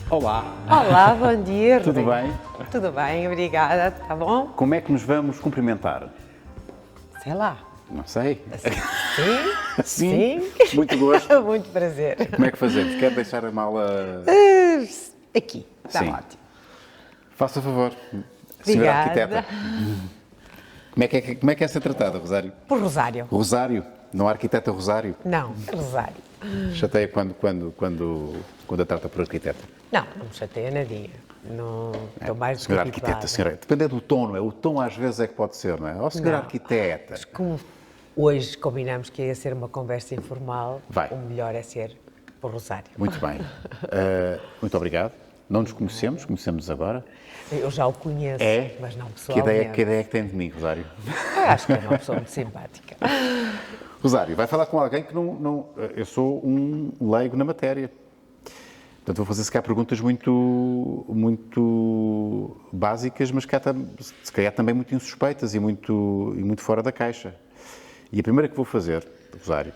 Olá, Olá, bom dia. tudo Rodrigo. bem? Tudo bem, obrigada. Tá bom? Como é que nos vamos cumprimentar? Sei lá. Não sei. Sim? Sim. Muito gosto. Muito prazer. Como é que fazemos? Quer deixar a mala? Aqui, está Sim. ótimo. Faça favor, senhora Obrigada. arquiteta. Como é que é ser tratada, Rosário? Por Rosário. Rosário? Não há arquiteta Rosário? Não, Rosário. Chateia quando a trata por arquiteta. Não me chateia nadinha. Não estou mais do que Senhora habituada. arquiteta, senhora. Depende do tom, não é? O tom às vezes é que pode ser, não é? Ó, senhora Não. arquiteta. Mas como hoje combinamos que ia ser uma conversa informal, Vai. o melhor é ser por Rosário. Muito bem. Muito obrigado. Não nos conhecemos agora. Eu já o conheço, É? mas não Que pessoalmente. ideia é que tem de mim, Rosário? Eu acho que é uma pessoa muito simpática. Rosário, vai falar com alguém que não. Eu sou um leigo na matéria. Portanto, vou fazer se calhar perguntas muito básicas, mas se calhar também muito insuspeitas e muito fora da caixa. E a primeira que vou fazer, Rosário,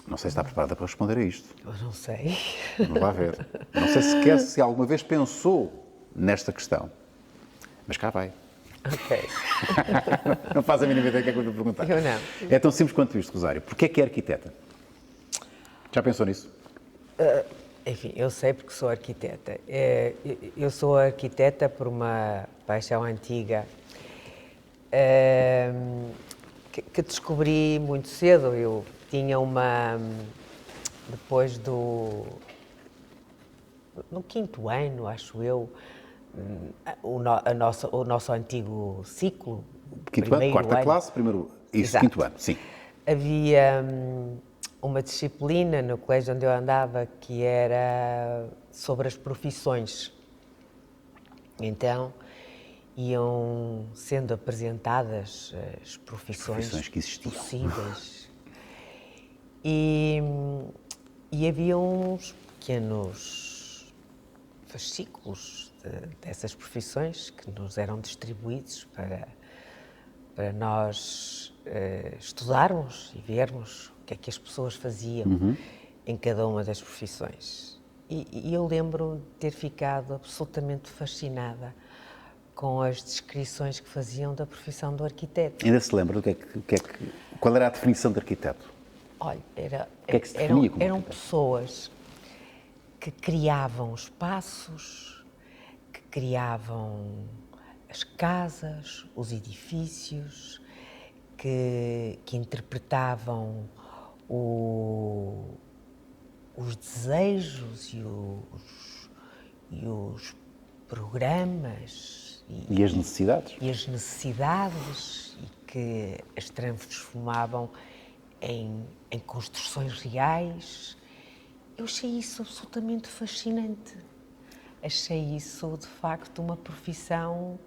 não sei se está preparada para responder a isto. Eu não sei. Vamos lá ver. Não sei sequer se alguma vez pensou nesta questão. Mas cá vai. Ok. Não faz a mínima ideia do que é que eu vou perguntar. Eu não. É tão simples quanto isto, Rosário. Porquê é que é arquiteta? Já pensou nisso? Enfim, eu sei porque sou arquiteta. Eu sou arquiteta por uma paixão antiga que descobri muito cedo. Eu tinha depois no quinto ano, acho eu, o nosso antigo ciclo, Quinto ano, quarta classe, primeiro. Isso, Exato. quinto ano, sim. Havia uma disciplina no colégio onde eu andava que era sobre as profissões. Então, iam sendo apresentadas as profissões que existiam. possíveis. E havia uns pequenos fascículos dessas profissões que nos eram distribuídos para nós estudarmos e vermos o que é que as pessoas faziam em cada uma das profissões. E eu lembro-me de ter ficado absolutamente fascinada com as descrições que faziam da profissão do arquiteto. Ainda se lembra qual era a definição de arquiteto? Olha, que é que se definia como eram arquiteto? pessoas que criavam espaços, que criavam as casas, os edifícios, que interpretavam os desejos e os programas E as necessidades? e as necessidades e que as transformavam em construções reais. Eu achei isso absolutamente fascinante. Achei isso, de facto, uma profissão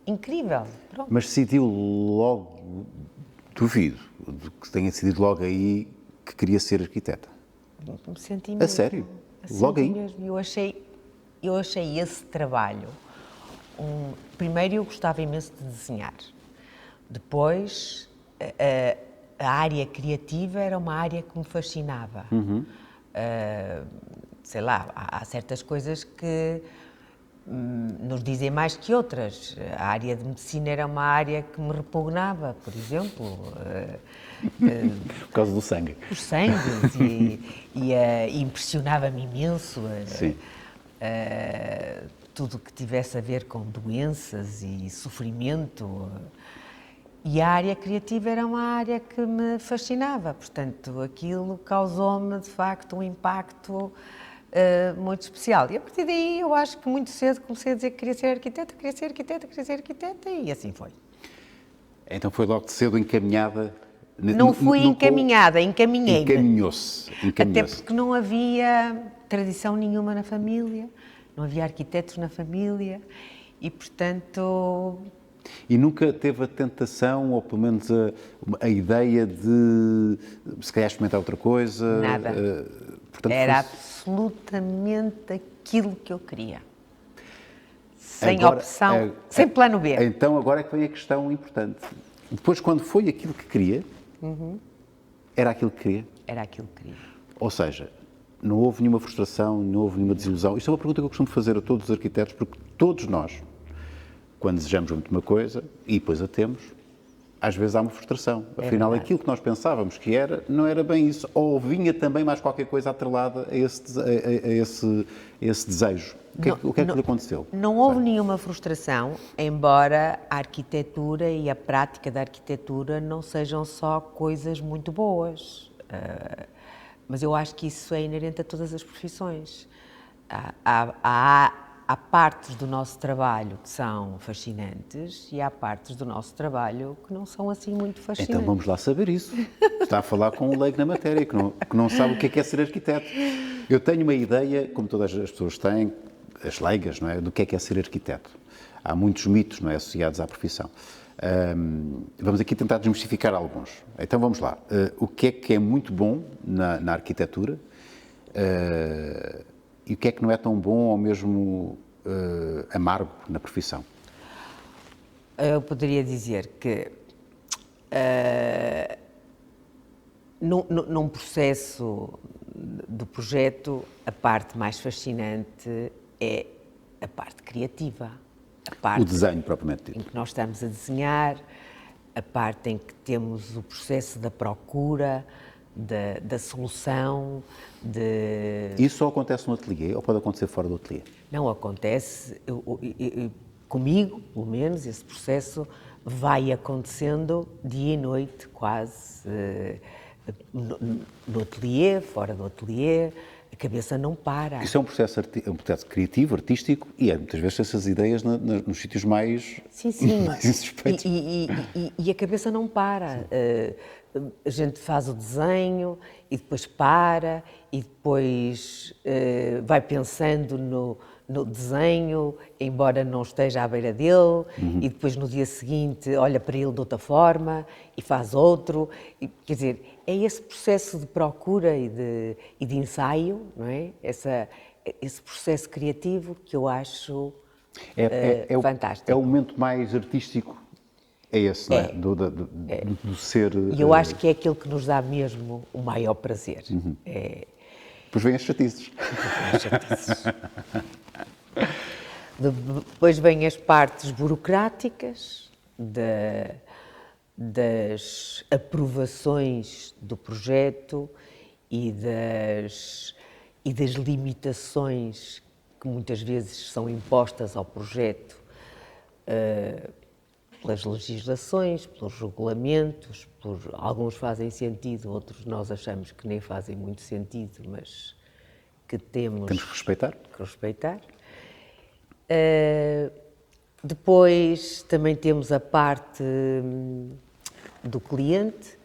incrível. Pronto. Mas decidiu logo, duvido, de que tenha decidido logo aí que queria ser arquiteta. Me senti A mesmo. sério? Assim Logo aí? mesmo. Eu achei esse trabalho. Primeiro, eu gostava imenso de desenhar. Depois, a área criativa era uma área que me fascinava. Sei lá, há certas coisas que nos dizem mais que outras. A área de medicina era uma área que me repugnava, por exemplo. Por causa do sangue. Os sangues e impressionava-me imenso Sim. tudo que tivesse a ver com doenças e sofrimento. E a área criativa era uma área que me fascinava, portanto, aquilo causou-me, de facto, um impacto muito especial. E a partir daí, eu acho que muito cedo comecei a dizer que queria ser arquiteta, queria ser arquiteta, queria ser arquiteta, e assim foi. Então foi logo de cedo encaminhada. Não fui encaminhada, encaminhei-me. Encaminhou-se. Até porque não havia tradição nenhuma na família, não havia arquitetos na família e, portanto... E nunca teve a tentação, ou pelo menos a ideia de se calhar experimentar outra coisa? Nada. Portanto, Era absolutamente aquilo que eu queria. Sem Agora, opção, sem plano B. Então agora é que vem a questão importante. Depois, quando foi aquilo que queria, era aquilo que queria? Era aquilo que queria. Ou seja, não houve nenhuma frustração, não houve nenhuma desilusão. Isto é uma pergunta que eu costumo fazer a todos os arquitetos, porque todos nós, quando desejamos muito uma coisa e depois a temos, às vezes há uma frustração. Afinal, verdade. aquilo que nós pensávamos que era, não era bem isso. Ou vinha também mais qualquer coisa atrelada a esse desejo. O que é que lhe aconteceu? Não houve nenhuma frustração, embora a arquitetura e a prática da arquitetura não sejam só coisas muito boas. Mas eu acho que isso é inerente a todas as profissões. Há partes do nosso trabalho que são fascinantes e há partes do nosso trabalho que não são assim muito fascinantes. Então vamos lá saber isso. Está a falar com um leigo na matéria, que não sabe o que é ser arquiteto. Eu tenho uma ideia, como todas as pessoas têm, as leigas, não é, do que é ser arquiteto. Há muitos mitos, não é, associados à profissão. Vamos aqui tentar desmistificar alguns. Então vamos lá. O que é muito bom na arquitetura e o que é que não é tão bom ou mesmo amargo na profissão? Eu poderia dizer que num processo do projeto, a parte mais fascinante é a parte criativa. A parte O desenho, propriamente em dito. que nós estamos a desenhar, a parte em que temos o processo da procura, da solução, Isso só acontece no ateliê ou pode acontecer fora do ateliê? Não acontece, comigo, pelo menos, esse processo vai acontecendo dia e noite, quase, no ateliê, fora do ateliê, a cabeça não para. Isso é um processo criativo, artístico e muitas vezes essas ideias nos sítios mais, Sim. mais insuspeitos. E a cabeça não para. A gente faz o desenho e depois para e depois vai pensando no desenho, embora não esteja à beira dele, e depois no dia seguinte olha para ele de outra forma e faz outro. Quer dizer, é esse processo de procura e de ensaio, não é? Esse processo criativo que eu acho fantástico. É o momento mais artístico, é esse, não é? Do ser... E eu acho que é aquilo que nos dá mesmo o maior prazer. Depois vêm as chatices. Depois vêm as partes burocráticas das aprovações do projeto e das limitações que muitas vezes são impostas ao projeto pelas legislações, pelos regulamentos, alguns fazem sentido, outros nós achamos que nem fazem muito sentido, mas que temos que respeitar. Depois também temos a parte do cliente.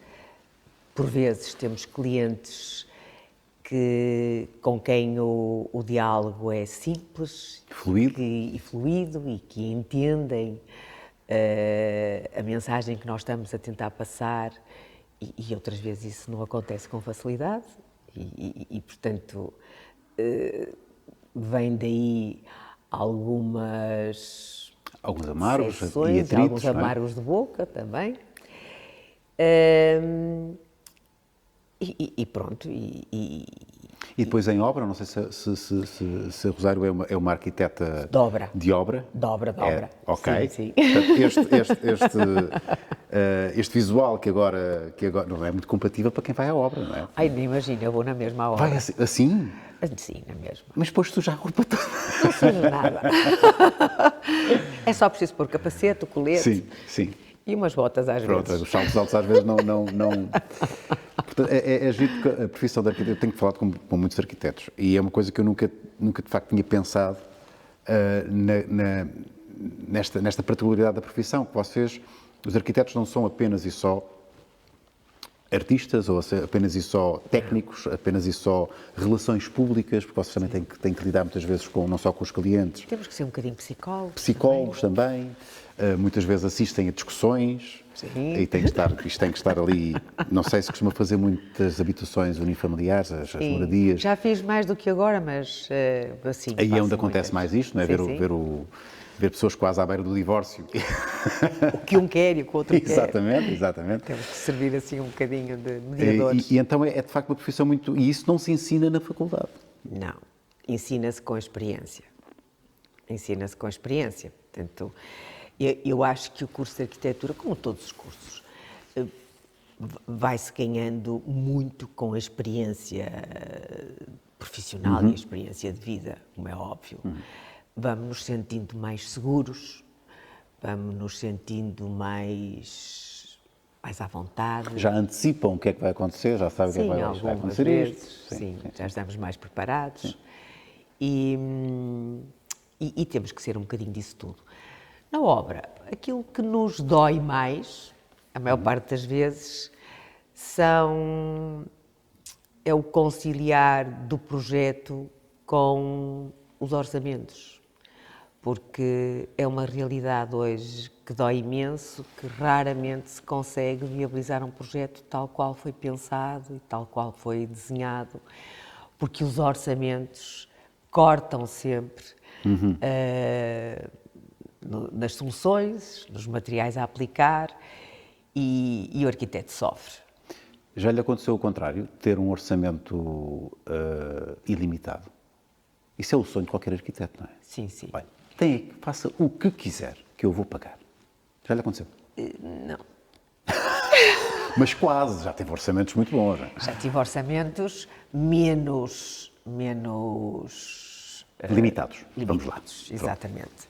Por vezes temos clientes com quem o diálogo é simples e fluido e que entendem a mensagem que nós estamos a tentar passar e outras vezes isso não acontece com facilidade e portanto, vem daí alguns amargos e atritos, alguns amargos de boca também. E pronto. E depois em obra, não sei se a Rosário é uma arquiteta de obra. Dobra. Ok. Sim. Portanto, este visual que agora não é muito compatível para quem vai à obra, não é? Ai, nem imagina, eu vou na mesma obra. Vai assim? Sim, na mesma. Mas depois suja a roupa toda. Não sujo nada. É só preciso pôr capacete, o colete. Sim. E umas botas às vezes. Os saltos altos às vezes não... Portanto, é giro porque a profissão de arquiteto, eu tenho falado com muitos arquitetos e é uma coisa que eu nunca de facto tinha pensado nesta particularidade da profissão, que vocês, os arquitetos não são apenas e só artistas ou apenas e só técnicos, apenas e só relações públicas, porque vocês também têm que lidar muitas vezes não só com os clientes. Temos que ser um bocadinho psicólogos. Psicólogos também. Muitas vezes assistem a discussões. Sim. E isto tem que estar ali. Não sei se costuma fazer muitas habitações unifamiliares, as moradias. Já fiz mais do que agora, mas assim. Aí é onde acontece mais isto, não é? Sim. Ver Ver pessoas quase à beira do divórcio. O que um quer e o que o outro quer. Exatamente, exatamente. Temos que servir assim um bocadinho de mediadores. E então é de facto uma profissão muito... E isso não se ensina na faculdade. Não, ensina-se com experiência. Ensina-se com experiência. Portanto, eu acho que o curso de arquitetura, como todos os cursos, vai-se ganhando muito com a experiência profissional e a experiência de vida, como é óbvio. Vamos nos sentindo mais seguros, vamos nos sentindo mais à vontade. Já antecipam o que é que vai acontecer, já sabem o que é que vai algumas acontecer vezes, isto. sim, já estamos mais preparados. E temos que ser um bocadinho disso tudo. Na obra, aquilo que nos dói mais, a maior parte das vezes, é o conciliar do projeto com os orçamentos. Porque é uma realidade hoje que dói imenso, que raramente se consegue viabilizar um projeto tal qual foi pensado e tal qual foi desenhado, porque os orçamentos cortam sempre nas soluções, nos materiais a aplicar e o arquiteto sofre. Já lhe aconteceu o contrário, ter um orçamento ilimitado? Isso é o sonho de qualquer arquiteto, não é? Sim, sim. Olha, faça o que quiser, que eu vou pagar. Já lhe aconteceu? Não. Mas quase, já teve orçamentos muito bons. Não é? Já tive orçamentos menos Limitados, vamos lá. Exatamente.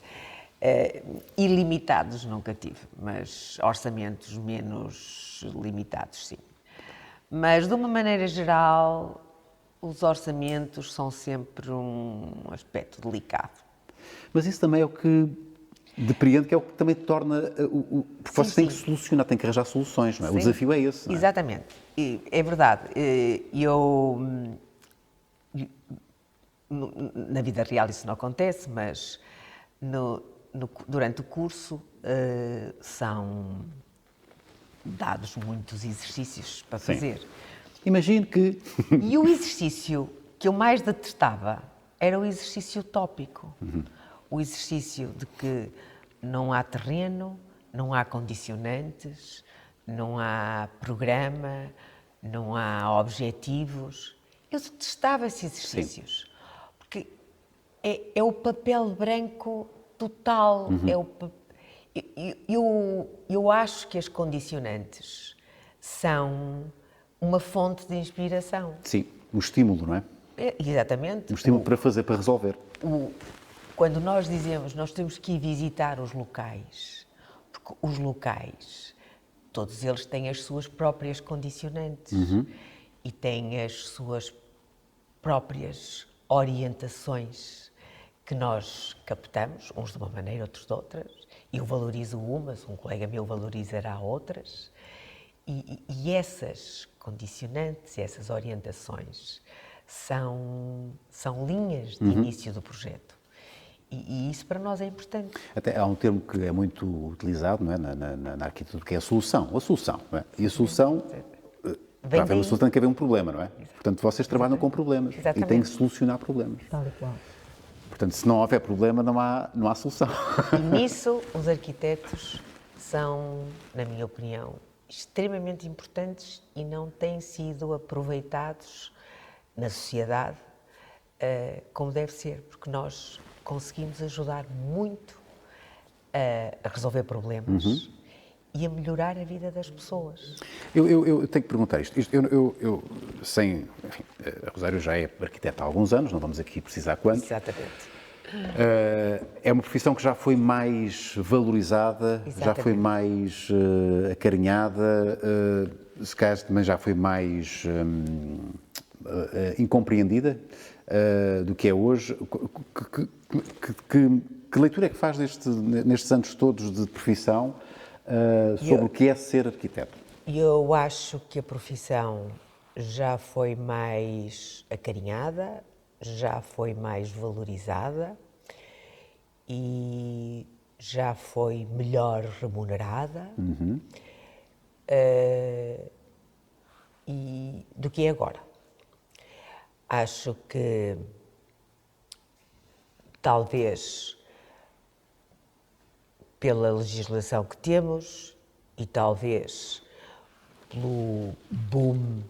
Ilimitados nunca tive, mas orçamentos menos limitados, sim. Mas, de uma maneira geral, os orçamentos são sempre um aspecto delicado. Mas isso também é o que depreende, que é o que também torna... porque vocês têm que solucionar, têm que arranjar soluções, não é? Sim. O desafio é esse, não é? Exatamente. É verdade. Na vida real isso não acontece, mas durante o curso são dados muitos exercícios para fazer. Imagine que... E o exercício que eu mais detestava era o exercício tópico. O exercício de que não há terreno, não há condicionantes, não há programa, não há objetivos. Eu detestava esses exercícios, porque é o papel branco total. Eu acho que as condicionantes são uma fonte de inspiração. Sim, um estímulo, não é? Exatamente. Um estímulo para fazer, para resolver. Quando nós dizemos nós temos que ir visitar os locais, porque os locais, todos eles têm as suas próprias condicionantes e têm as suas próprias orientações que nós captamos, uns de uma maneira, outros de outras. Eu valorizo umas, um colega meu valorizará outras. E essas condicionantes, essas orientações são linhas de início do projeto. E isso para nós é importante. Até há um termo que é muito utilizado, não é? na arquitetura, que é a solução. A solução, não é? E a solução, para haver uma solução tem que haver um problema, não é? Portanto, vocês trabalham com problemas e têm que solucionar problemas. Tal e qual. Portanto, se não houver problema, não há solução. E nisso, os arquitetos são, na minha opinião, extremamente importantes e não têm sido aproveitados na sociedade como deve ser, porque nós conseguimos ajudar muito a resolver problemas e a melhorar a vida das pessoas. Eu tenho que perguntar isto. Enfim, a Rosário já é arquiteta há alguns anos, não vamos aqui precisar quantos. Exatamente. É uma profissão que já foi mais valorizada, já foi mais acarinhada, se calhar também já foi mais incompreendida do que é hoje. Que leitura é que faz nestes anos todos de profissão sobre o que é ser arquiteto? Eu acho que a profissão já foi mais acarinhada, já foi mais valorizada e já foi melhor remunerada e do que é agora. Acho que talvez pela legislação que temos e talvez pelo boom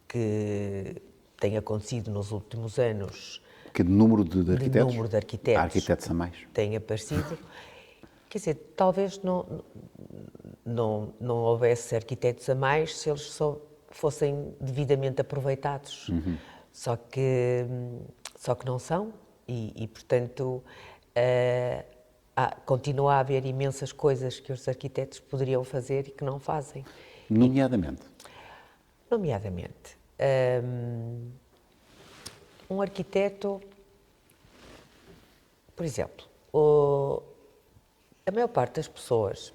que tem acontecido nos últimos anos, Que de número de arquitetos? número de arquitetos. Há arquitetos a mais. Tem aparecido. Quer dizer, talvez não houvesse arquitetos a mais se eles só fossem devidamente aproveitados. Só que não são e portanto, continua a haver imensas coisas que os arquitetos poderiam fazer e que não fazem. Nomeadamente? Nomeadamente, um arquiteto, por exemplo, a maior parte das pessoas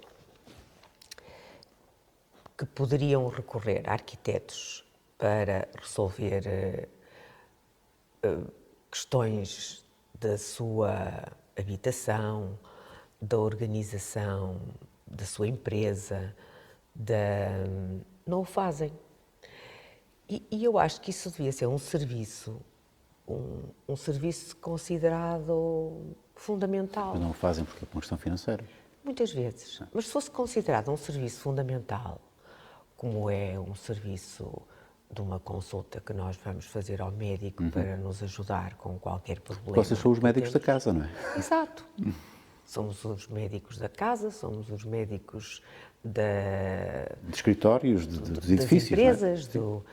que poderiam recorrer a arquitetos para resolver questões da sua habitação, da organização da sua empresa, não o fazem. E eu acho que isso devia ser um serviço, um serviço considerado fundamental. Mas não o fazem porque é por uma questão financeira. Muitas vezes. Mas se fosse considerado um serviço fundamental, como é um serviço de uma consulta que nós vamos fazer ao médico para nos ajudar com qualquer problema. Vocês são os médicos da casa, não é? Exato. Somos os médicos da casa, somos os médicos De escritórios, dos edifícios, das empresas, não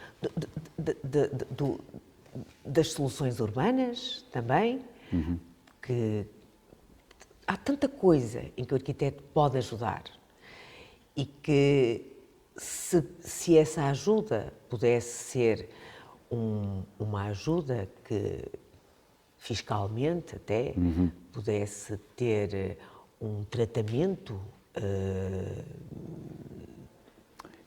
das soluções urbanas também, que há tanta coisa em que o arquiteto pode ajudar e que se essa ajuda pudesse ser uma ajuda que fiscalmente até pudesse ter um tratamento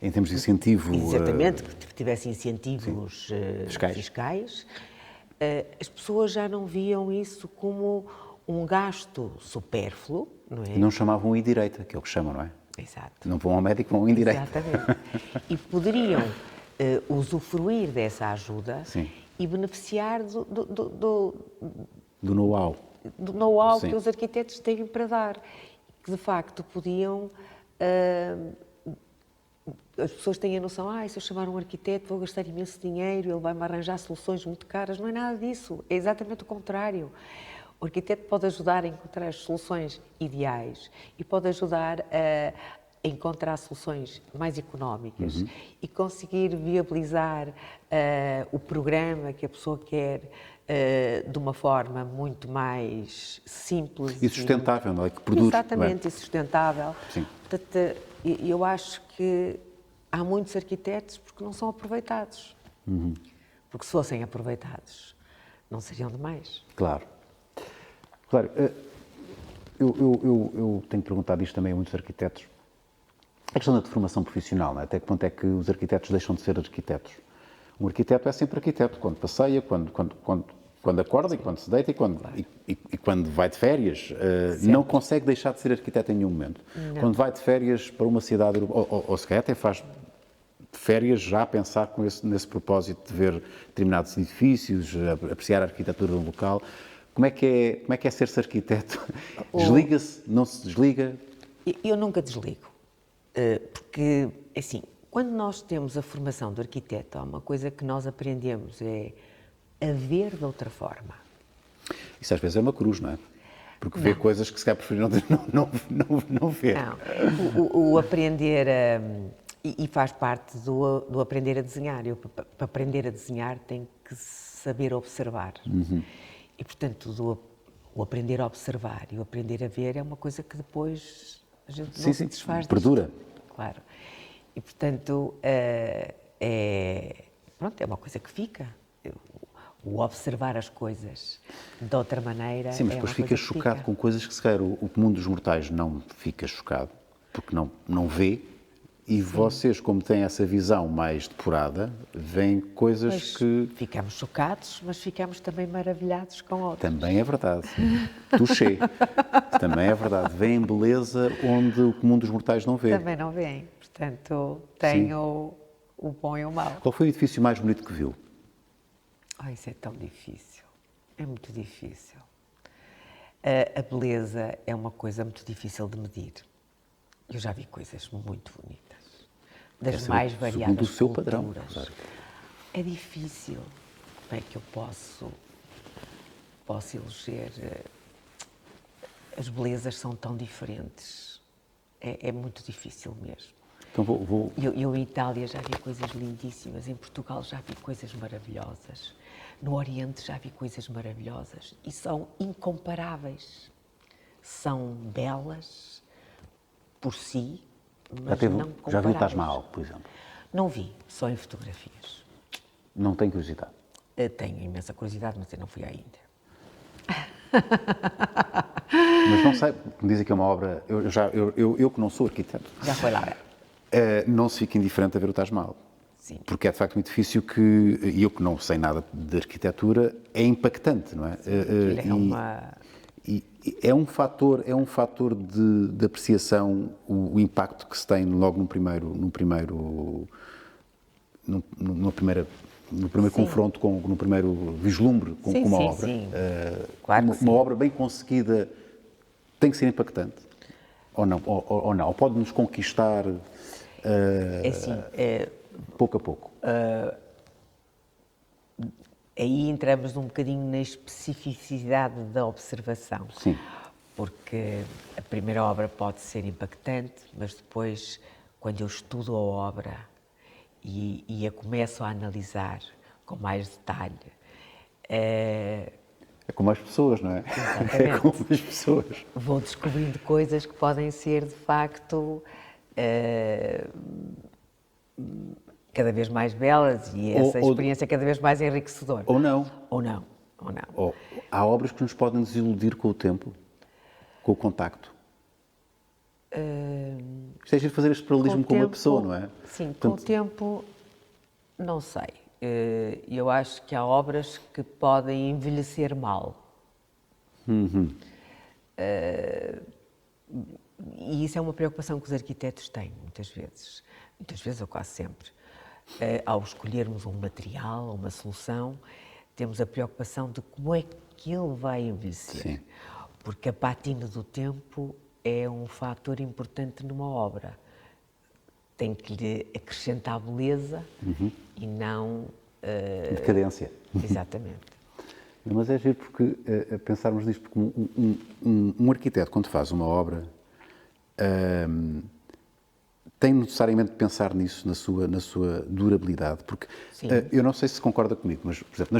em termos de incentivo... exatamente, que tivesse incentivos fiscais, as pessoas já não viam isso como um gasto supérfluo, não é? Não chamavam e-direita, que é o que chamam, não é? Exato. Não vão ao médico, vão ao indireito. Exatamente. E poderiam usufruir dessa ajuda Sim. e beneficiar Do know-how. do know-how Sim. que os arquitetos têm para dar. Que, de facto, podiam... as pessoas têm a noção, se eu chamar um arquiteto vou gastar imenso dinheiro, ele vai-me arranjar soluções muito caras. Não é nada disso, é exatamente o contrário. O arquiteto pode ajudar a encontrar as soluções ideais e pode ajudar a encontrar soluções mais económicas e conseguir viabilizar o programa que a pessoa quer de uma forma muito mais simples. E sustentável, não é? Que produz. Exatamente, e sustentável. Sim. Portanto, eu acho que há muitos arquitetos porque não são aproveitados. Porque se fossem aproveitados, não seriam demais. Claro. Claro. Eu tenho perguntado isto também a muitos arquitetos. A questão da formação profissional, não é? Até que ponto é que os arquitetos deixam de ser arquitetos? Um arquiteto é sempre arquiteto, quando passeia, quando acorda, e quando se deita e quando vai de férias. Não consegue deixar de ser arquiteto em nenhum momento. Não. Quando vai de férias para uma cidade, ou se calhar até faz férias já a pensar nesse propósito de ver determinados edifícios, apreciar a arquitetura do local. Como é que é ser-se arquiteto? Desliga-se? Não se desliga? Eu nunca desligo. Porque, assim, quando nós temos a formação do arquiteto, há uma coisa que nós aprendemos, é a ver de outra forma. Isso às vezes é uma cruz, não é? Porque vê coisas que se calhar preferiram não ver. Não. O aprender e faz parte do aprender a desenhar. Eu, para aprender a desenhar, tenho que saber observar. E, portanto, o aprender a observar e o aprender a ver é uma coisa que depois a gente não se desfaz disto. Perdura. Claro. E, portanto, pronto, é uma coisa que fica. O observar as coisas de outra maneira. Sim, mas depois fica chocado com coisas que se calhar o comum dos mortais não fica chocado, porque não vê. E vocês, como têm essa visão mais depurada, veem coisas que... Ficamos chocados, mas ficamos também maravilhados com outras. Também é verdade. Touché. Também é verdade. Veem beleza onde o comum dos mortais não vê. Também não veem. Portanto, tem o bom e o mau. Qual foi o edifício mais bonito que viu? Isso é tão difícil. É muito difícil. A beleza é uma coisa muito difícil de medir. Eu já vi coisas muito bonitas, das mais variadas segundo o seu padrão, culturas. Rosário. É difícil. Como é que eu posso eleger? As belezas são tão diferentes. É muito difícil mesmo. Então vou... Eu em Itália já vi coisas lindíssimas, em Portugal já vi coisas maravilhosas, no Oriente já vi coisas maravilhosas e são incomparáveis. São belas por si, mas não comparáveis. Já viu o Taj Mahal, por exemplo? Não vi, só em fotografias. Não tem curiosidade? Tenho imensa curiosidade, mas eu não fui à Índia. Mas não sei, me dizem que é uma obra... Eu que não sou arquiteto, Já foi lá? não se fica indiferente a ver o Taj Mahal. Sim. Porque é de facto muito difícil e eu que não sei nada de arquitetura, é impactante, não é? E é um fator de apreciação o impacto que se tem logo no primeiro confronto, no primeiro vislumbre com uma obra. Sim. Claro que sim. Uma obra bem conseguida tem que ser impactante, ou não? Ou pode-nos conquistar pouco a pouco? Aí entramos um bocadinho na especificidade da observação. Sim. Porque a primeira obra pode ser impactante, mas depois, quando eu estudo a obra e a começo a analisar com mais detalhe... É como as pessoas, não é? Exatamente. É como as pessoas. Vou descobrindo coisas que podem ser, de facto, cada vez mais belas e essa experiência cada vez mais enriquecedora. Ou não. Há obras que nos podem desiludir com o tempo, com o contacto. Isto é de fazer este paralelismo com uma pessoa, não é? Sim, com o tempo, não sei. Eu acho que há obras que podem envelhecer mal. E isso é uma preocupação que os arquitetos têm, muitas vezes ou quase sempre. Ao escolhermos um material, uma solução, temos a preocupação de como é que ele vai envelhecer. Sim. Porque a patina do tempo é um fator importante numa obra. Tem que lhe acrescentar beleza e não... Decadência. Exatamente. Mas é giro porque, pensarmos nisto, porque um arquiteto, quando faz uma obra, tem necessariamente de pensar nisso, na sua durabilidade, porque eu não sei se concorda comigo, mas, por exemplo,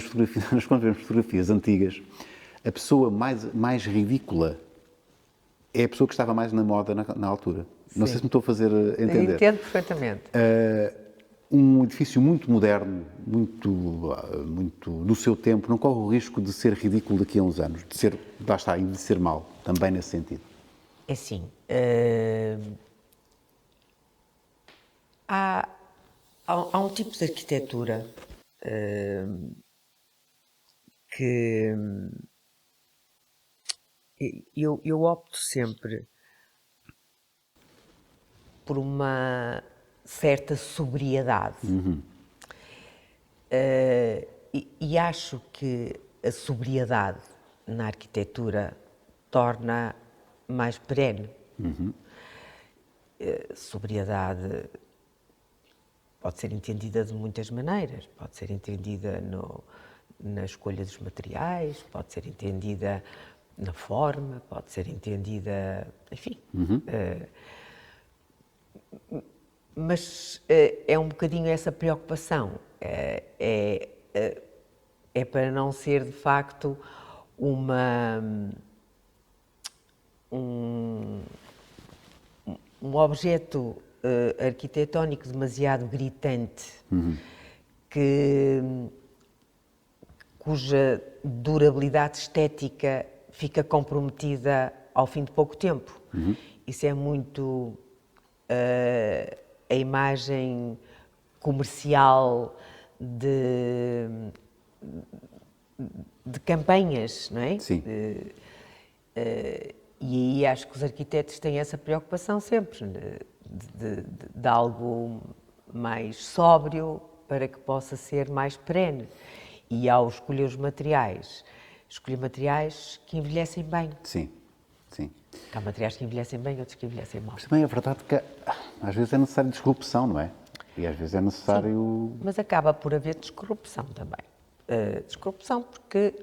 nós quando vemos fotografias antigas, a pessoa mais ridícula é a pessoa que estava mais na moda na altura. Sim. Não sei se me estou a fazer entender. Entendo perfeitamente. Um edifício muito moderno, muito do seu tempo, não corre o risco de ser ridículo daqui a uns anos, de ser mal, também nesse sentido. É assim, há um tipo de arquitetura que eu opto sempre por uma certa sobriedade. E acho que a sobriedade na arquitetura torna mais perene. Sobriedade pode ser entendida de muitas maneiras. Pode ser entendida na escolha dos materiais, pode ser entendida na forma, pode ser entendida, enfim. Mas é um bocadinho essa preocupação. É para não ser, de facto, um objeto arquitetónico demasiado gritante, cuja durabilidade estética fica comprometida ao fim de pouco tempo. Isso é muito a imagem comercial de campanhas, não é? Sim. E aí acho que os arquitetos têm essa preocupação sempre, de algo mais sóbrio para que possa ser mais perene. E ao escolher os materiais, escolher materiais que envelhecem bem. Sim, sim. Há materiais que envelhecem bem, outros que envelhecem mal. Mas também é verdade que às vezes é necessário disrupção, não é? E às vezes é necessário... Mas acaba por haver descorrupção também. Descorrupção porque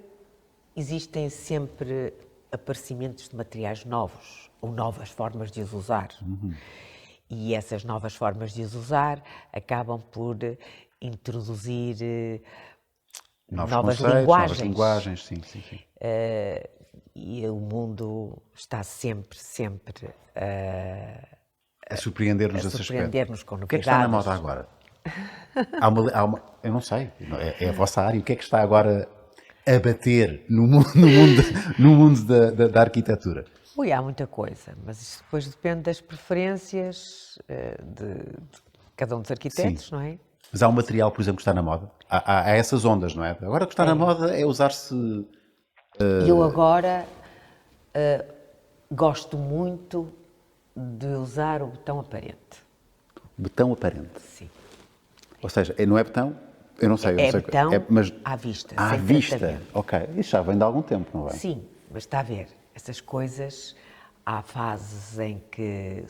existem sempre aparecimentos de materiais novos ou novas formas de os usar. E essas novas formas de os usar acabam por introduzir novas conceitos, linguagens. novas linguagens, sim, sim, sim. E o mundo está sempre A surpreender-nos a esse aspecto. surpreender-nos com O que é que está na novidades. moda agora? Eu não sei, é a vossa área. O que é que está agora a bater no mundo da arquitetura? Ui, há muita coisa, mas isso depois depende das preferências de cada um dos arquitetos, Sim. não é? Mas há um material, por exemplo, que está na moda. Há essas ondas, não é? Agora o que está na moda é usar-se... Eu agora gosto muito de usar o botão aparente. betão aparente. Sim. Ou seja, não é betão? Eu não sei. Eu É sei betão mas à vista, à sem vista. tratamento. Ok. Isso já vem de algum tempo, não é? Sim, mas está a ver, essas coisas, há fases em que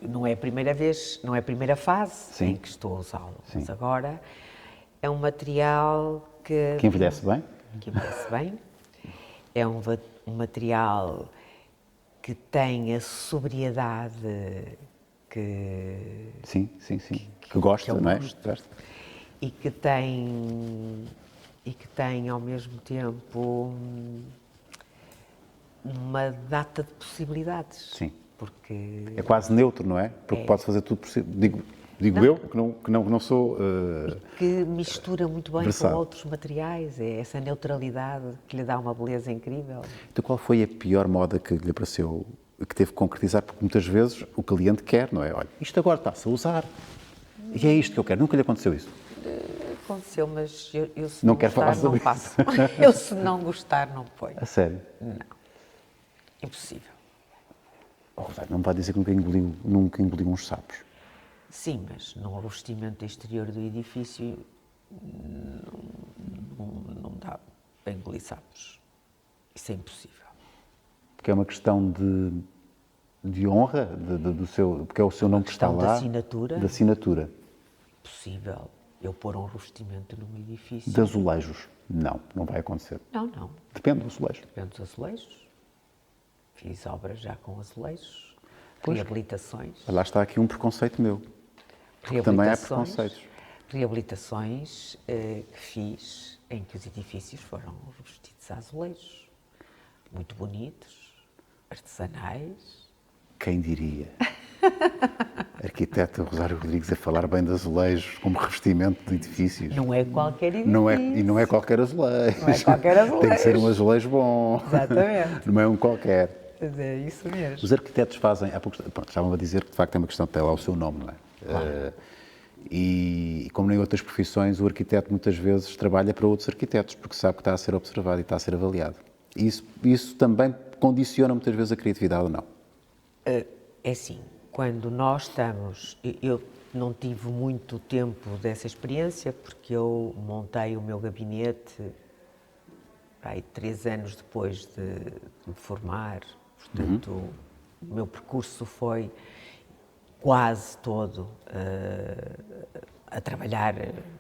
não é a primeira vez, não é a primeira fase Sim. em que estou a usá-lo, Sim. mas agora é um material que envelhece bem? que envelhece bem, é um material que tem a sobriedade que Sim, sim, sim. Que gosta, eu não é? gosto. Gosta. e que tem ao mesmo tempo uma data de possibilidades. Sim. Porque É quase neutro, não é? Porque pode fazer tudo por si. Digo eu, que não sou... que mistura muito bem versado. com outros materiais, é essa neutralidade que lhe dá uma beleza incrível. Então qual foi a pior moda que lhe apareceu, que teve que concretizar? Porque muitas vezes o cliente quer, não é? Olha, isto agora está-se a usar. E é isto que eu quero. Nunca lhe aconteceu isso? Aconteceu, mas eu se Não não quero gostar, falar sobre não isso. faço. Eu se não gostar, não ponho. A sério? Não. Impossível. Oh, Rosário, não me vai dizer que nunca engoliu uns sapos. Sim, mas no revestimento exterior do edifício não dá para engolir sapos. Isso é impossível. Porque é uma questão de honra, do seu, porque é o seu nome que está questão lá. de assinatura. De assinatura. Possível eu pôr um revestimento num edifício? De azulejos. Não vai acontecer. Não. Depende do azulejo. Depende dos azulejos. Fiz obras já com azulejos. Pois. Reabilitações. Lá está aqui um preconceito meu. Porque também há preconceitos. Reabilitações que fiz em que os edifícios foram revestidos a azulejos. Muito bonitos, artesanais. Quem diria? Arquiteto Rosário Rodrigues a falar bem de azulejos como revestimento de edifícios. Não é qualquer edifício. E não é qualquer azulejo. Não é qualquer azulejo. Tem que ser um azulejo bom. Exatamente. Não é um qualquer. Mas é isso mesmo. Os arquitetos fazem, há pouco, estavam a dizer que de facto é uma questão de ter lá o seu nome, não é? Claro. E como em outras profissões, o arquiteto muitas vezes trabalha para outros arquitetos, porque sabe que está a ser observado e está a ser avaliado. E isso também condiciona muitas vezes a criatividade ou não? É assim, quando nós estamos... Eu não tive muito tempo dessa experiência, porque eu montei o meu gabinete aí 3 anos depois de me formar. Portanto, o meu percurso foi quase todo a trabalhar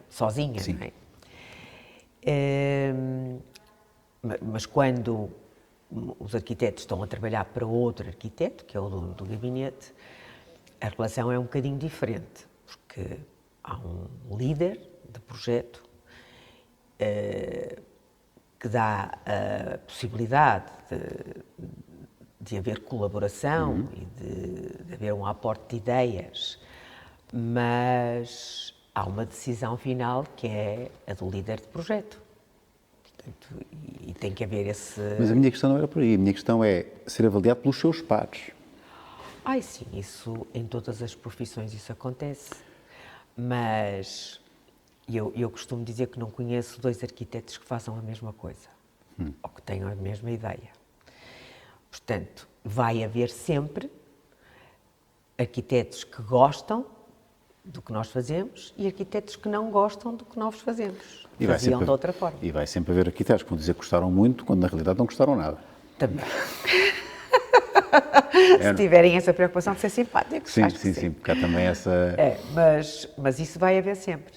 sozinha, Sim. não é? Mas quando os arquitetos estão a trabalhar para outro arquiteto, que é o dono do gabinete, a relação é um bocadinho diferente, porque há um líder de projeto que dá a possibilidade de haver colaboração e de haver um aporte de ideias, mas há uma decisão final que é a do líder de projeto. Portanto, e tem que haver esse... Mas a minha questão não era por aí. A minha questão é ser avaliado pelos seus pares. Ai, sim, isso em todas as profissões isso acontece, mas eu costumo dizer que não conheço 2 arquitetos que façam a mesma coisa, ou que tenham a mesma ideia. Portanto, vai haver sempre arquitetos que gostam do que nós fazemos e arquitetos que não gostam do que nós fazemos. E vai Faziam sempre, de outra forma. e vai sempre haver arquitetos que vão dizer que gostaram muito, quando na realidade não gostaram nada. Também. Se tiverem essa preocupação de ser simpáticos, Sim, acho que sim, porque há também essa... Mas isso vai haver sempre.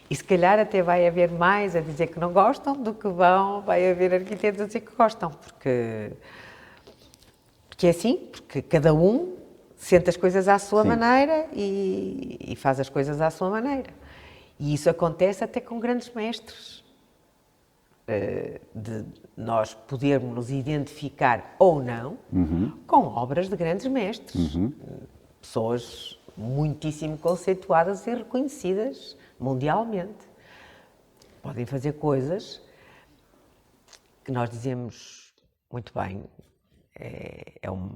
E se calhar até vai haver mais a dizer que não gostam do que vai haver arquitetos a dizer que gostam, porque é assim, porque cada um sente as coisas à sua Sim. maneira e faz as coisas à sua maneira. E isso acontece até com grandes mestres. De nós podermos nos identificar ou não com obras de grandes mestres. Pessoas muitíssimo conceituadas e reconhecidas mundialmente. Podem fazer coisas que nós dizemos muito bem, é um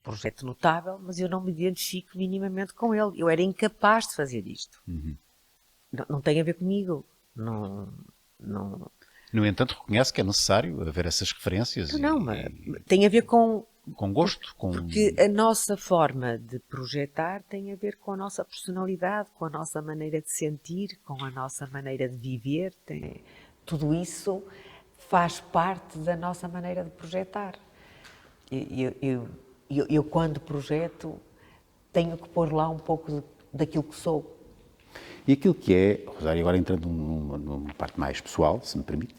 projeto notável, mas eu não me identifico minimamente com ele. Eu era incapaz de fazer isto. Não tem a ver comigo. Não. No entanto, reconhece que é necessário haver essas referências. Não, mas tem a ver com gosto. Porque a nossa forma de projetar tem a ver com a nossa personalidade, com a nossa maneira de sentir, com a nossa maneira de viver. Tudo isso faz parte da nossa maneira de projetar. Eu quando projeto, tenho que pôr lá um pouco daquilo que sou. E aquilo que é, Rosário, agora entrando numa parte mais pessoal, se me permite,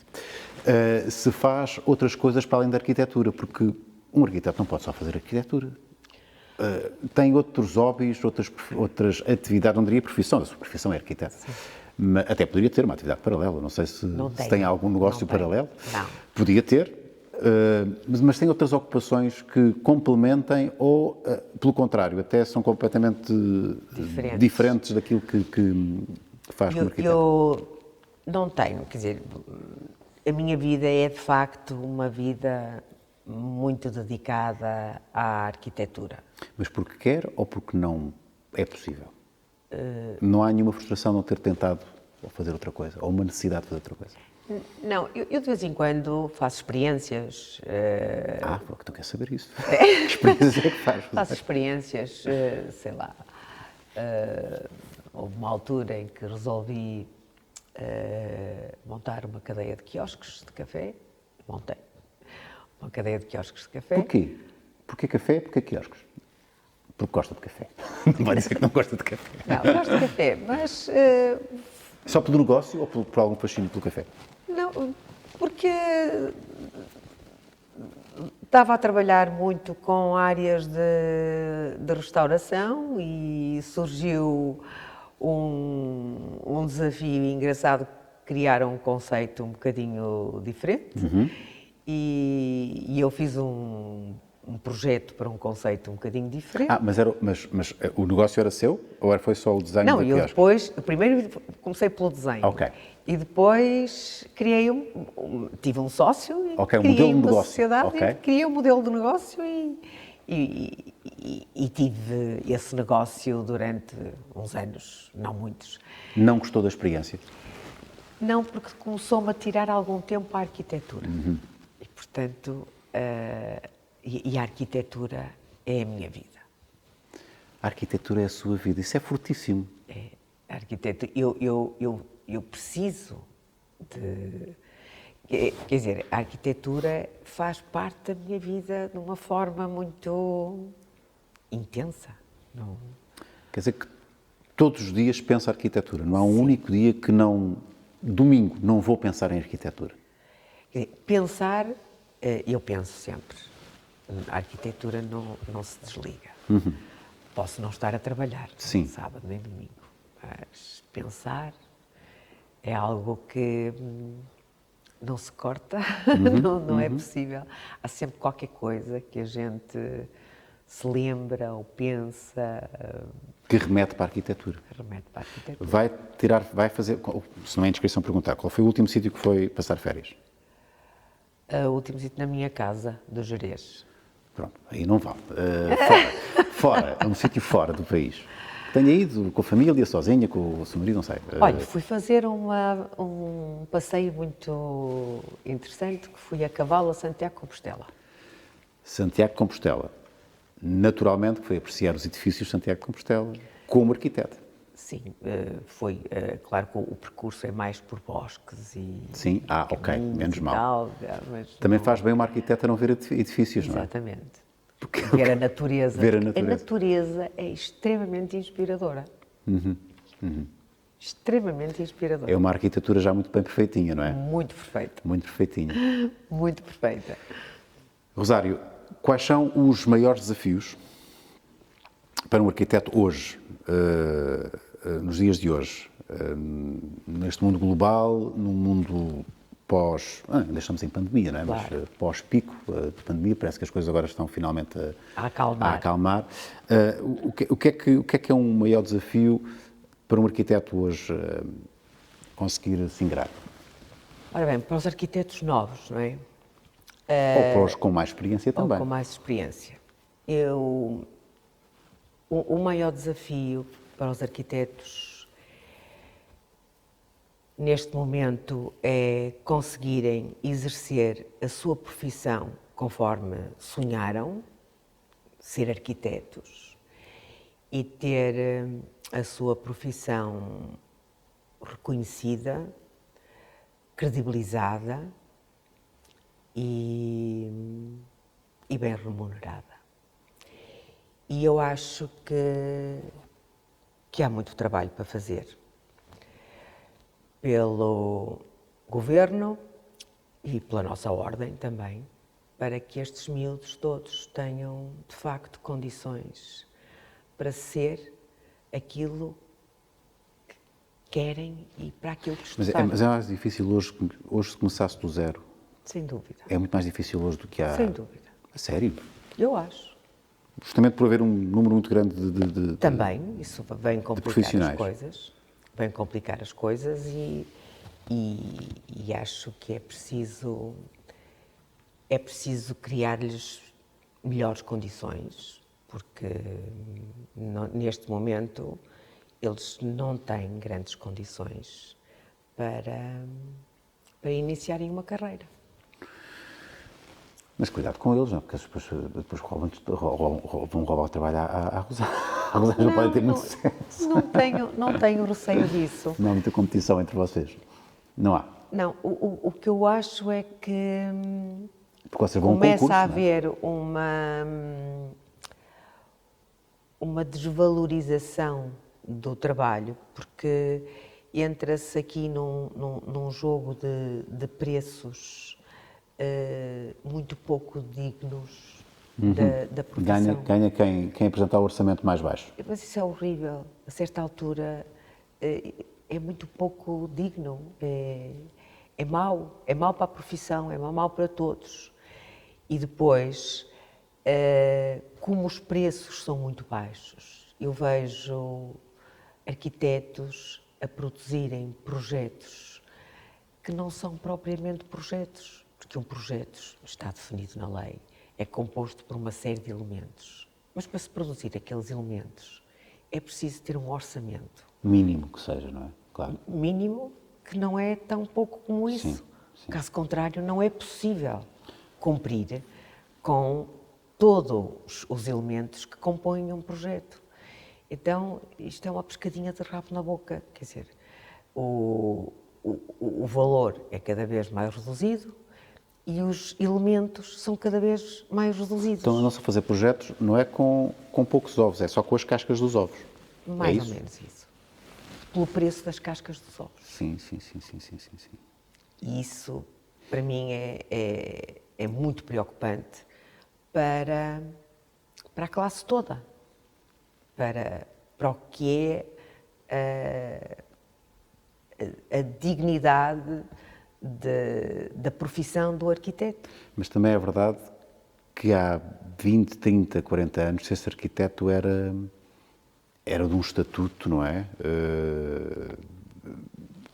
se faz outras coisas para além da arquitetura, porque um arquiteto não pode só fazer arquitetura. Tem outros hobbies, outras atividades, não diria profissão, a sua profissão é arquiteto. Até poderia ter uma atividade paralela, não sei se tem algum negócio paralelo. Não. Podia ter, mas tem outras ocupações que complementem ou, pelo contrário, até são completamente diferentes daquilo que faz como arquiteto. Eu não tenho, quer dizer, a minha vida é de facto uma vida muito dedicada à arquitetura. Mas porque quer ou porque não é possível? Não há nenhuma frustração não ter tentado fazer outra coisa, ou uma necessidade de fazer outra coisa? Não, eu de vez em quando faço experiências. Porque tu queres saber isso. Que experiências é que faz? Faço experiências, sei lá. Houve uma altura em que resolvi montar uma cadeia de quiosques de café. Montei uma cadeia de quiosques de café. Porquê? Porquê café? Porquê quiosques? Porque gosta de café. Não vai dizer que não gosta de café. Não, gosto de café, mas... Só pelo negócio ou por algum fascínio pelo café? Não, porque estava a trabalhar muito com áreas de restauração e surgiu um desafio engraçado, criar um conceito um bocadinho diferente. E eu fiz um projeto para um conceito um bocadinho diferente. Mas o negócio era seu ou foi só o desenho Não, da eu quiosque? depois, primeiro comecei pelo desenho. Ok. E depois criei tive um sócio e um criei modelo de uma negócio. sociedade Ok. e criei um modelo de negócio e tive esse negócio durante uns anos, não muitos. Não gostou da experiência? Não, porque começou-me a tirar algum tempo a arquitetura. E, portanto, a arquitetura é a minha vida. A arquitetura é a sua vida, isso é fortíssimo. É, a arquitetura, eu preciso de... Quer dizer, a arquitetura faz parte da minha vida de uma forma muito intensa. Não... Quer dizer que todos os dias pensa arquitetura, não há um único dia que não... Domingo, não vou pensar em arquitetura. Quer dizer, pensar, eu penso sempre. A arquitetura não se desliga. Posso não estar a trabalhar, nem sábado nem domingo, mas pensar é algo que não se corta, não é possível. Há sempre qualquer coisa que a gente se lembra ou pensa. Que remete para a arquitetura. Remete para a arquitetura. Vai fazer, se não é indiscrição perguntar, qual foi o último sítio que foi passar férias? O último sítio na minha casa, do Jerez. Pronto, aí não vale. Fora, um sítio fora do país. Tenha ido com a família, sozinha, com o seu marido, não sei. Olha, fui fazer um passeio muito interessante, que fui a cavalo a Santiago de Compostela. Santiago de Compostela. Naturalmente que foi apreciar os edifícios de Santiago de Compostela. como arquiteto. Sim, foi, claro que o percurso é mais por bosques e Sim, ok, caminhos menos e mal. tal, mas Também não- faz bem uma arquiteta não ver edifícios, não é? Exatamente. Porque- Ver a natureza. Ver a porque natureza. A natureza é extremamente inspiradora. Extremamente inspiradora. É uma arquitetura já muito bem perfeitinha, não é? Muito perfeita. Muito perfeitinha. Muito perfeita. Rosário, quais são os maiores desafios para um arquiteto hoje, nos dias de hoje, neste mundo global, num mundo pós... ainda estamos em pandemia, não é? Claro. Mas pós-pico de pandemia, parece que as coisas agora estão finalmente A acalmar. a acalmar. O que é um maior desafio para um arquiteto hoje conseguir se ingrar? Ora bem, para os arquitetos novos, não é? Ou para os com mais experiência Ou também. com mais experiência. O maior desafio para os arquitetos neste momento é conseguirem exercer a sua profissão conforme sonharam, ser arquitetos e ter a sua profissão reconhecida, credibilizada e bem remunerada. E eu acho que há muito trabalho para fazer pelo governo e pela nossa ordem também, para que estes miúdos todos tenham, de facto, condições para ser aquilo que querem e para aquilo que estudaram. Mas é mais difícil hoje se começasse do zero. Sem dúvida. É muito mais difícil hoje do que há... Sem dúvida. A sério? Eu acho. Justamente por haver um número muito grande de Também, isso vem complicar profissionais. as coisas. Vem complicar as coisas e acho que é preciso criar-lhes melhores condições, porque neste momento eles não têm grandes condições para iniciarem uma carreira. Mas cuidado com eles, não? Porque eles depois vão roubar o trabalho à Rosário. A Rosário não pode ter muito sucesso. Não tenho receio disso. Não há muita competição entre vocês. Não há. Não, o que eu acho é que Porque vocês vão a um começa concurso, a não é? haver uma desvalorização do trabalho, porque entra-se aqui num jogo de preços muito pouco dignos da profissão. Ganha quem apresentar o orçamento mais baixo. Mas isso é horrível. A certa altura é muito pouco digno. É mau. É mau para a profissão, é mau para todos. E depois, como os preços são muito baixos, eu vejo arquitetos a produzirem projetos que não são propriamente projetos, porque um projeto está definido na lei, é composto por uma série de elementos. Mas para se produzir aqueles elementos é preciso ter um orçamento. Mínimo que seja, não é? Claro. Mínimo, que não é tão pouco como isso. Sim, sim. Caso contrário, não é possível cumprir com todos os elementos que compõem um projeto. Então, isto é uma pescadinha de rabo na boca. Quer dizer, o valor é cada vez mais reduzido e os elementos são cada vez mais reduzidos. Então, a nossa fazer projetos não é com poucos ovos, é só com as cascas dos ovos. Mais é ou isso? menos isso. Pelo preço das cascas dos ovos. Sim. E isso, para mim, é muito preocupante para a classe toda, para o que é a dignidade da profissão do arquiteto. Mas também é verdade que há 20, 30, 40 anos, ser arquiteto era de um estatuto, não é?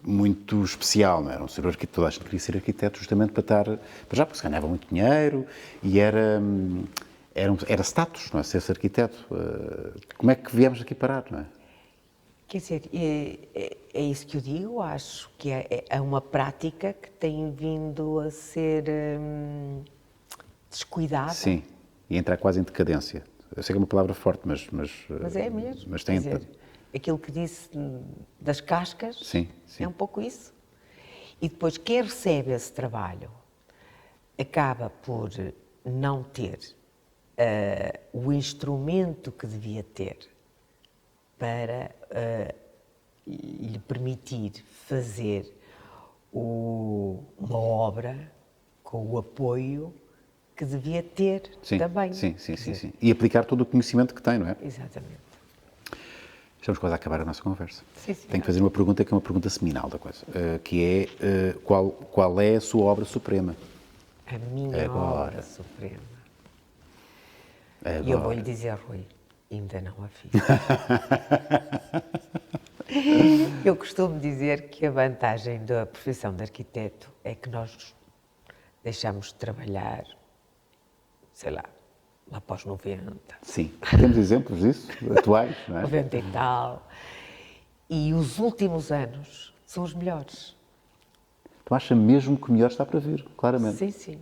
Muito especial, não é? Não ser arquiteto, toda a gente queria ser arquiteto justamente para já porque se ganhava muito dinheiro e era status, não é? Ser arquiteto. Como é que viemos aqui parar, não é? Quer dizer, é isso que eu digo, acho que é uma prática que tem vindo a ser descuidada. Sim, e entrar quase em decadência. Eu sei que é uma palavra forte, mas é mesmo. Mas tem, Quer dizer, aquilo que disse das cascas, Sim, sim. é um pouco isso. E depois quem recebe esse trabalho acaba por não ter o instrumento que devia ter para lhe permitir fazer uma obra com o apoio que devia ter Sim, também. sim, sim, sim, sim. E aplicar todo o conhecimento que tem, não é? Exatamente. Estamos quase a acabar a nossa conversa. Sim, sim. Tenho que fazer uma pergunta que é uma pergunta seminal da coisa, que é qual é a sua obra suprema? A minha Agora. obra suprema. Agora. E eu vou-lhe dizer, Rui, ainda não a fiz. Eu costumo dizer que a vantagem da profissão de arquiteto é que nós deixamos de trabalhar, sei lá após 90. Sim. Temos exemplos disso, atuais, não é? 90 e tal. E os últimos anos são os melhores. Então acha mesmo que o melhor está para vir, claramente. Sim, sim.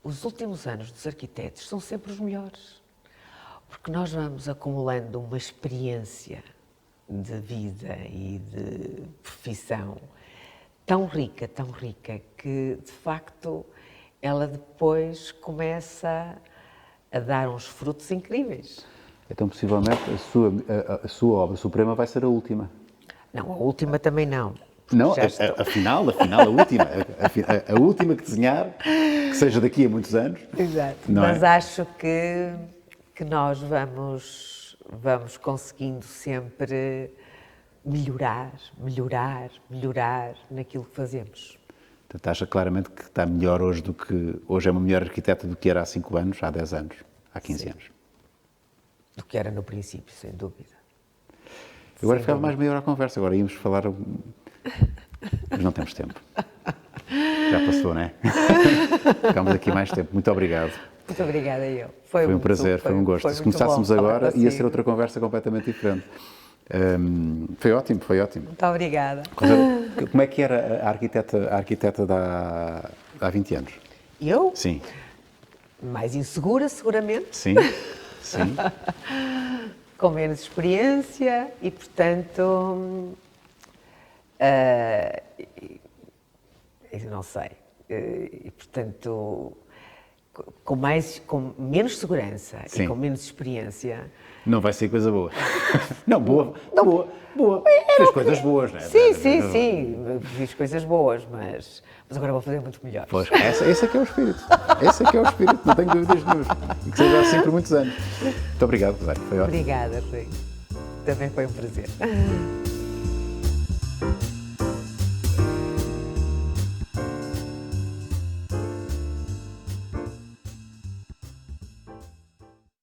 Os últimos anos dos arquitetos são sempre os melhores. Porque nós vamos acumulando uma experiência de vida e de profissão tão rica, que de facto ela depois começa a dar uns frutos incríveis. Então, possivelmente, a sua obra suprema vai ser a última. Não, a última também não. Não, Já estou- afinal, a última. A última que desenhar, que seja daqui a muitos anos. Exato. Não Mas é? acho que nós vamos conseguindo sempre melhorar naquilo que fazemos. Portanto, acha claramente que está melhor hoje do que... Hoje é uma melhor arquiteta do que era há 5 anos, há 10 anos, há 15 Sim. anos. Do que era no princípio, sem dúvida. Agora Sem ficava dúvida. mais meia hora a conversa, agora íamos falar... Mas não temos tempo. Já passou, não é? Ficamos aqui mais tempo. Muito obrigado. Muito obrigada, eu. Foi um muito- prazer, foi um gosto. foi Se muito começássemos bom falar agora, ia consigo. ser outra conversa completamente diferente. Foi ótimo, foi ótimo. Muito obrigada. Como é que era a arquiteta há 20 anos? Eu? Sim, Mais insegura, seguramente, sim, sim. com menos experiência e, portanto, eu não sei, e, portanto, com menos segurança Sim. e com menos experiência. Não vai ser coisa boa. Não, boa. Fez coisas boas, não é? Sim, fiz coisas boas, mas agora vou fazer muito melhores. Pois, esse é que é o espírito. Esse é que é o espírito, não tenho dúvidas nenhumas. E que seja assim por muitos anos. Muito obrigado, Rosário. Foi ótimo. Obrigada, Rui. Também foi um prazer.